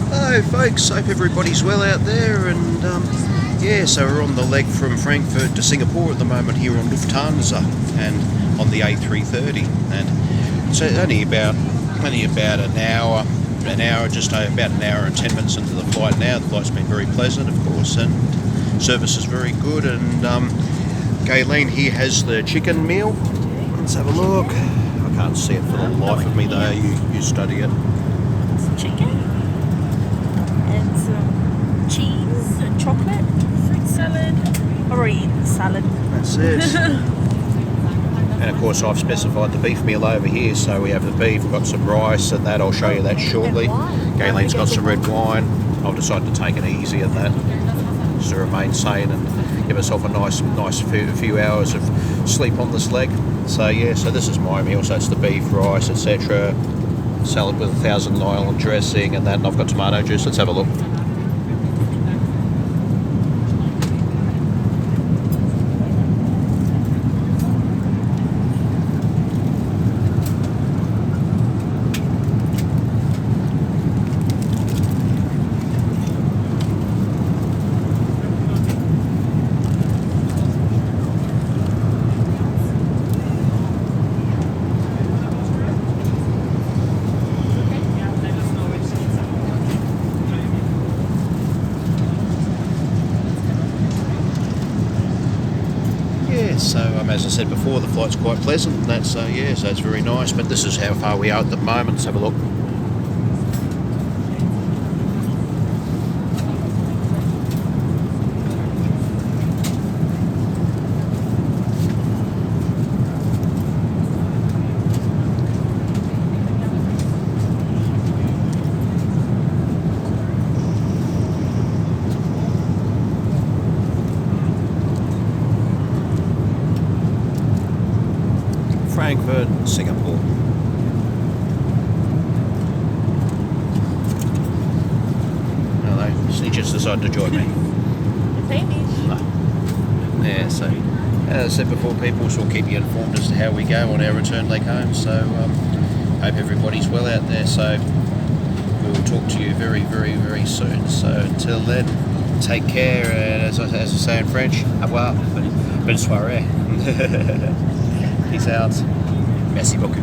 Hello folks, hope everybody's well out there, and yeah, so we're on the leg from Frankfurt to Singapore at the moment here on Lufthansa and on the A380, and so only about about an hour and 10 minutes into the flight now. The flight's been very pleasant, of course, and service is very good, and Galen here has the chicken meal. Let's have a look. I can't see it for the life of me though, you study it. It's chicken and some cheese and chocolate, fruit salad. I've already eaten the salad. That's it. And of course I've specified the beef meal over here, so we have the beef, we've got some rice and that, I'll show you that shortly. Galen's got some red wine. I've decided to take it easy at that, just to remain sane and give myself a nice few hours of sleep on this leg. So yeah, so this is my meal, so it's the beef, rice, etc. Salad with 1,000 Island dressing and that, and I've got tomato juice. Let's have a look. So as I said before, the flight's quite pleasant, and that's yeah, so it's very nice. But this is how far we are at the moment. Let's have a look. Frankfurt, Singapore. Hello, she just decided to join me. No. Yeah, so as I said before, people will keep you informed as to how we go on our return leg home. So hope everybody's well out there. So we'll talk to you very, very, very soon. So until then, take care. And as I say in French, au revoir, bonne soirée. Peace out. Merci beaucoup.